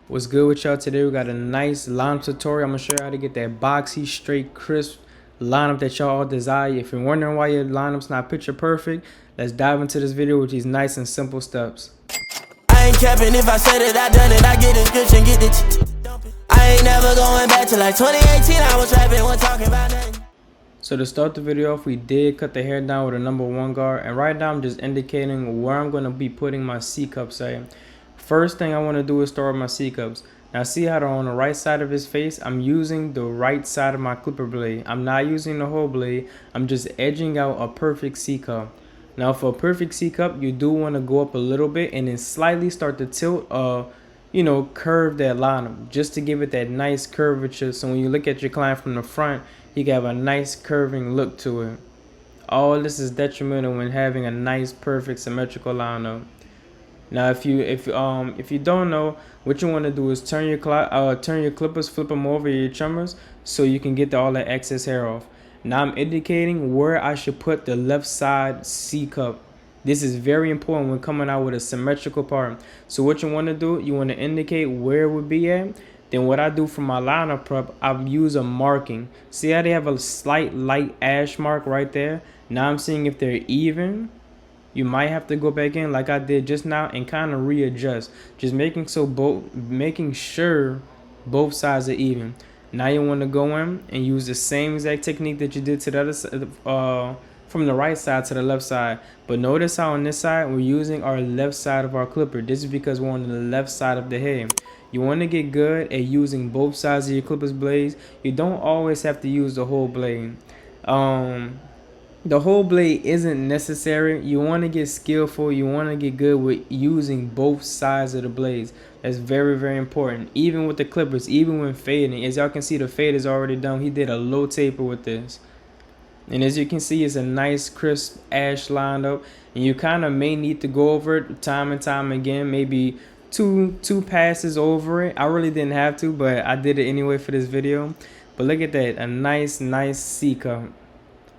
What's good with y'all today? We got a nice lineup tutorial. I'm gonna show you how to get that boxy, straight, crisp lineup that y'all all desire. If you're wondering why your lineup's not picture perfect, let's dive into this video with these nice and simple steps. I ain't capping if I said it, I done it. I get the description, get the I ain't never going back to like 2018. I was rapping, wasn't talking about nothing. So to start the video off, we did cut the hair down with a number 1 guard, and right now I'm just indicating where I'm gonna be putting my C cups at. First thing I want to do is start with my C cups. Now see how they're on the right side of his face? I'm using the right side of my clipper blade. I'm not using the whole blade. I'm just edging out a perfect C cup. Now for a perfect C cup, you do want to go up a little bit and then slightly start to tilt curve that lineup just to give it that nice curvature. So when you look at your client from the front, you can have a nice curving look to it. All this is detrimental when having a nice, perfect, symmetrical lineup. Now, if you don't know, what you want to do is turn your clippers, flip them over your trimmers, so you can get all that excess hair off. Now I'm indicating where I should put the left side C cup. This is very important when coming out with a symmetrical part. So what you want to do, you want to indicate where it would be at. Then what I do for my liner prep, I use a marking. See how they have a slight light ash mark right there? Now I'm seeing if they're even. You might have to go back in like I did just now and kind of readjust, just making sure both sides are even. Now you want to go in and use the same exact technique that you did to the other side, from the right side to the left side. But notice how on this side we're using our left side of our clipper. This is because we're on the left side of the head. You want to get good at using both sides of your clipper's blades. You don't always have to use the whole blade. The whole blade isn't necessary. You want to get skillful. You want to get good with using both sides of the blades. That's very, very important. Even with the clippers, even when fading. As y'all can see, the fade is already done. He did a low taper with this. And as you can see, it's a nice, crisp ash lined up. And you kind of may need to go over it time and time again. Maybe two passes over it. I really didn't have to, but I did it anyway for this video. But look at that. A nice C cup.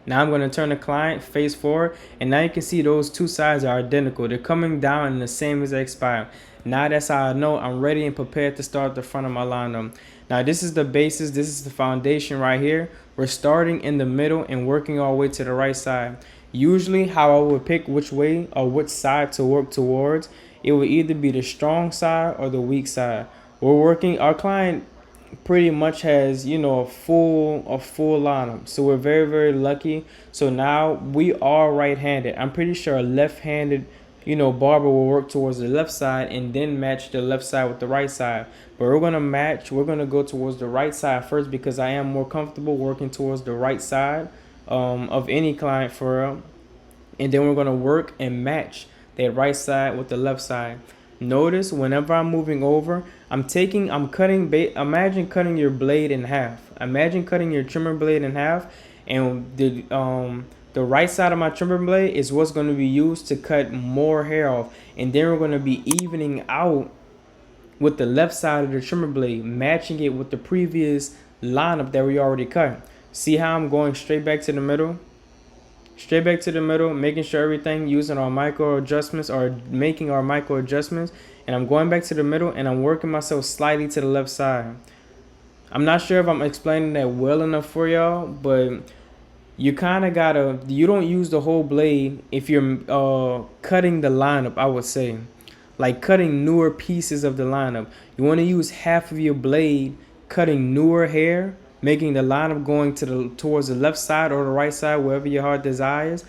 Now I'm going to turn the client face forward, and now you can see those two sides are identical. They're coming down in the same exact spot. Now that's how I know I'm ready and prepared to start the front of my lineup. Now this is the basis, this is the foundation right here. We're starting in the middle and working our way to the right side. Usually how I would pick which way or which side to work towards, it would either be the strong side or the weak side. Our client pretty much has, you know, a full lineup, so we're very, very lucky. So now we are right-handed. I'm pretty sure a left-handed, you know, barber will work towards the left side and then match the left side with the right side. But we're gonna go towards the right side first because I am more comfortable working towards the right side of any client for real. And then we're gonna work and match that right side with the left side. Notice whenever I'm moving over, imagine cutting your blade in half. Imagine cutting your trimmer blade in half, and the right side of my trimmer blade is what's going to be used to cut more hair off. And then we're going to be evening out with the left side of the trimmer blade, matching it with the previous lineup that we already cut. See how I'm going straight back to the middle? Straight back to the middle, making sure everything, using our micro adjustments or making our micro adjustments. And I'm going back to the middle and I'm working myself slightly to the left side. I'm not sure if I'm explaining that well enough for y'all, but you kind of you don't use the whole blade if you're cutting the lineup, I would say. Like cutting newer pieces of the lineup. You want to use half of your blade cutting newer hair, making the lineup going towards the left side or the right side, wherever your heart desires.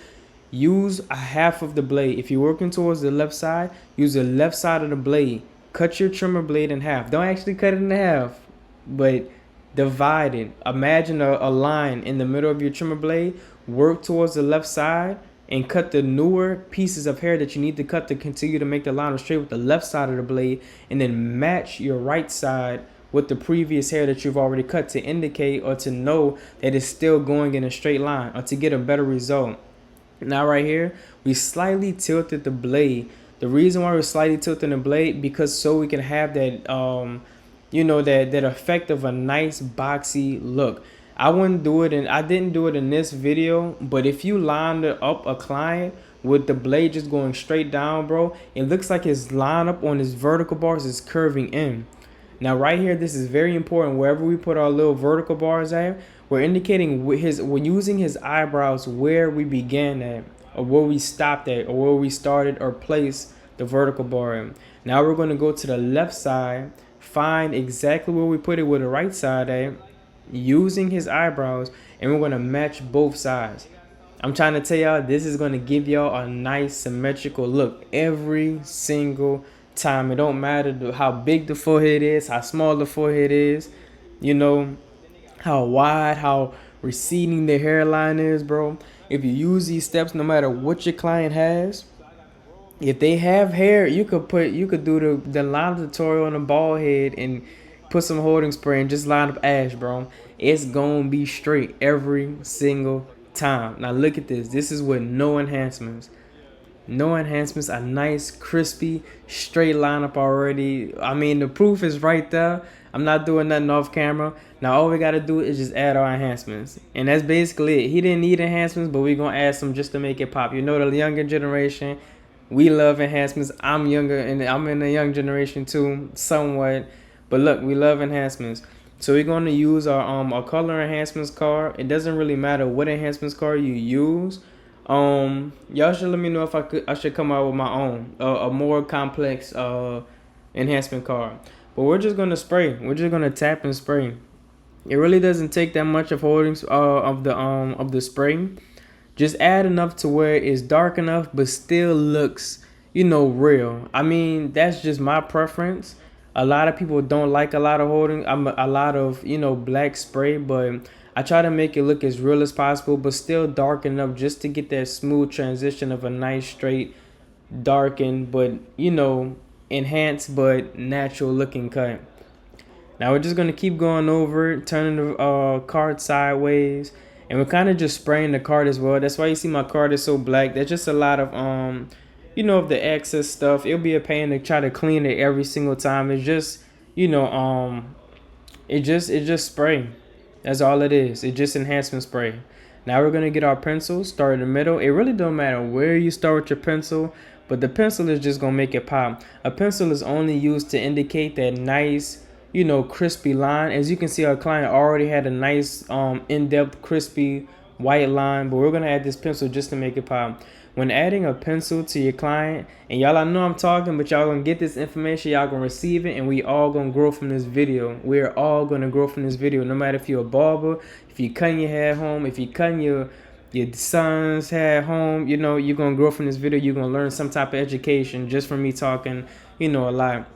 Use a half of the blade. If you're working towards the left side, use the left side of the blade. Cut your trimmer blade in half. Don't actually cut it in half, but divide it. Imagine a line in the middle of your trimmer blade. Work towards the left side and cut the newer pieces of hair that you need to cut to continue to make the lineup straight with the left side of the blade, and then match your right side with the previous hair that you've already cut to indicate or to know that it's still going in a straight line or to get a better result. Now right here, we slightly tilted the blade. The reason why we're slightly tilting the blade, because so we can have that, that effect of a nice boxy look. I didn't do it in this video, but if you lined up a client with the blade just going straight down, bro, it looks like his lineup on his vertical bars is curving in. Now right here, this is very important. Wherever we put our little vertical bars at, we're indicating we're using his eyebrows where we began at, or where we stopped at, or where we started or placed the vertical bar in. Now we're going to go to the left side, find exactly where we put it with the right side at, using his eyebrows, and we're going to match both sides. I'm trying to tell y'all, this is going to give y'all a nice symmetrical look every single time. It don't matter how big the forehead is, how small the forehead is, you know, how wide, how receding the hairline is, bro. If you use these steps, no matter what your client has, if they have hair, you could do the line tutorial on a bald head and put some holding spray and just line up ash, bro. It's gonna be straight every single time. Now look at this. This is with no enhancements. No enhancements, a nice, crispy, straight lineup already. I mean, the proof is right there. I'm not doing nothing off camera. Now, all we got to do is just add our enhancements. And that's basically it. He didn't need enhancements, but we're going to add some just to make it pop. You know, the younger generation, we love enhancements. I'm younger, and I'm in the young generation too, somewhat. But look, we love enhancements. So we're going to use our color enhancements card. It doesn't really matter what enhancements card you use. Y'all should let me know if I should come out with my own a more complex enhancement card. But we're just gonna spray. We're just gonna tap and spray. It really doesn't take that much of holding of the spray. Just add enough to where it's dark enough but still looks, you know, real. I mean, that's just my preference. A lot of people don't like a lot of holding. A lot of, you know, black spray, but I try to make it look as real as possible, but still dark enough just to get that smooth transition of a nice straight darkened, but, you know, enhanced but natural looking cut. Now we're just gonna keep going over it, turning the card sideways, and we're kind of just spraying the card as well. That's why you see my card is so black. There's just a lot of you know, of the excess stuff. It'll be a pain to try to clean it every single time. It's just, you know, it just spray. That's all it is. It's just enhancement spray. Now we're gonna get our pencil, start in the middle. It really don't matter where you start with your pencil, but the pencil is just gonna make it pop. A pencil is only used to indicate that nice, you know, crispy line. As you can see, our client already had a nice in-depth crispy white line, but we're gonna add this pencil just to make it pop. When adding a pencil to your client, and y'all, I know I'm talking, but y'all gonna get this information, y'all gonna receive it, and we all gonna grow from this video. We're all gonna grow from this video, no matter if you're a barber, if you cutting your hair at home, if you cutting your son's hair at home, you know, you're gonna grow from this video. You're gonna learn some type of education just from me talking, you know, a lot.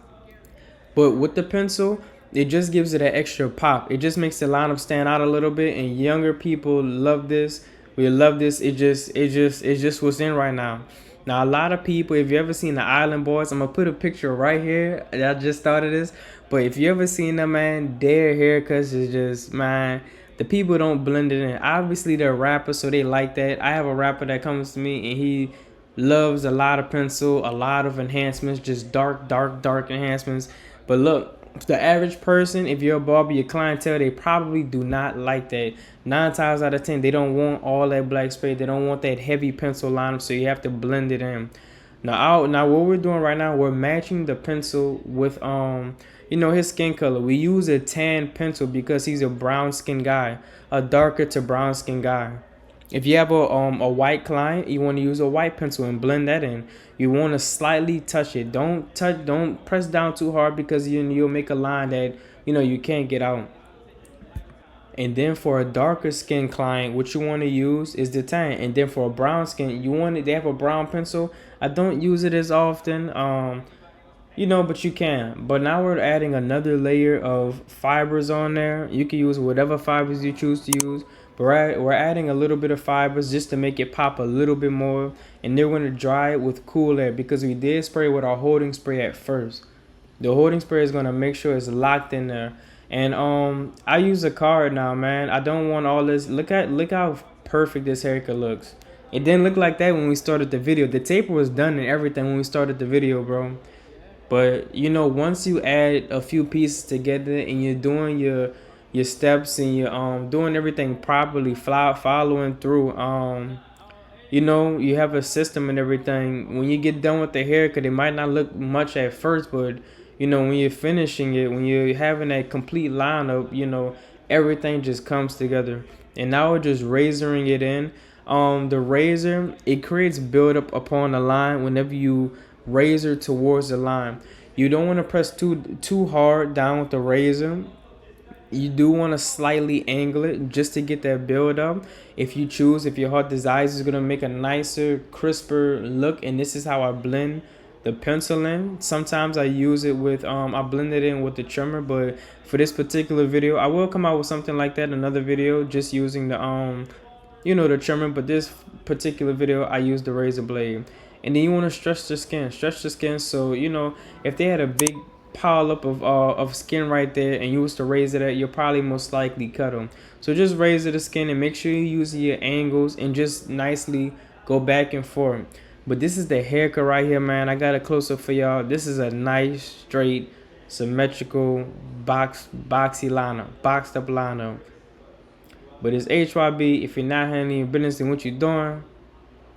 But with the pencil, it just gives it an extra pop. It just makes the lineup stand out a little bit, and younger people love this. We love this. It's just what's in right now. Now, a lot of people, if you ever seen the Island Boys, I'm gonna put a picture right here. I just started this, but if you ever seen them, man, their haircuts is just, man, the people don't blend it in. Obviously, they're rappers, so they like that. I have a rapper that comes to me, and he loves a lot of pencil, a lot of enhancements, just dark enhancements. But look, the average person, if you're a barber, your clientele, they probably do not like that. 9 times out of 10, they don't want all that black spray. They don't want that heavy pencil lineup, so you have to blend it in. Now what we're doing right now, we're matching the pencil with you know, his skin color. We use a tan pencil because he's a brown skin guy, a darker to brown skin guy. If you have a white client, you want to use a white pencil and blend that in. You want to slightly touch it. Don't press down too hard, because you'll make a line that, you know, you can't get out. And then for a darker skin client, what you want to use is the tan. And then for a brown skin, they have a brown pencil. I don't use it as often, you know, but you can. But now we're adding another layer of fibers on there. You can use whatever fibers you choose to use. But we're adding a little bit of fibers just to make it pop a little bit more. And then we're going to dry it with cool air, because we did spray with our holding spray at first. The holding spray is going to make sure it's locked in there. And I use a card now, man. I don't want all this. Look how perfect this haircut looks. It didn't look like that when we started the video. The taper was done and everything when we started the video, bro. But, you know, once you add a few pieces together and you're doing your steps and you're doing everything properly, following through, you know, you have a system and everything. When you get done with the haircut, it might not look much at first, but when you're finishing it, when you're having that complete lineup, everything just comes together. And now we're just razoring it in. The razor, it creates buildup upon the line whenever you razor towards the line. You don't want to press too hard down with the razor. You do want to slightly angle it just to get that build up. If you choose, if your heart desires, is going to make a nicer, crisper look. And this is how I blend the pencil in. Sometimes I use it with I blend it in with the trimmer, but for this particular video I will come out with something like that, another video, just using the the trimmer. But this particular video I use the razor blade. And then you want to stretch the skin, so if they had a big pile up of skin right there and you was to razor that, you'll probably most likely cut them. So just razor the skin and make sure you use your angles and just nicely go back and forth. But this is the haircut right here, man. I got a close up for y'all. This is a nice, straight, symmetrical boxy liner, boxed up liner. But it's HYB. If you're not handling your business, then what you doing?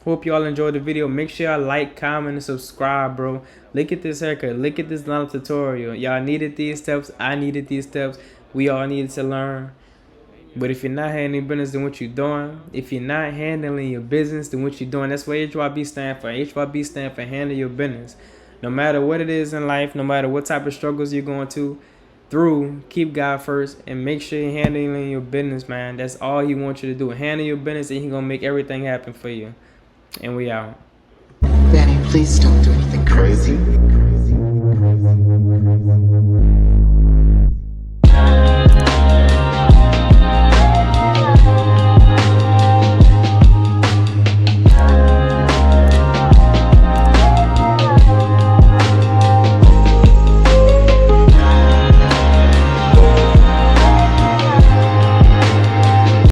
Hope y'all enjoyed the video. Make sure y'all like, comment, and subscribe, bro. Look at this haircut. Look at this lineup tutorial. Y'all needed these steps. I needed these steps. We all needed to learn. But if you're not handling business, then what you doing? If you're not handling your business, then what you doing? That's what HYB stand for. HYB stand for handle your business. No matter what it is in life, no matter what type of struggles you're going through, keep God first and make sure you're handling your business, man. That's all He wants you to do. Handle your business and He gonna make everything happen for you. And we out. Danny, please don't do anything crazy.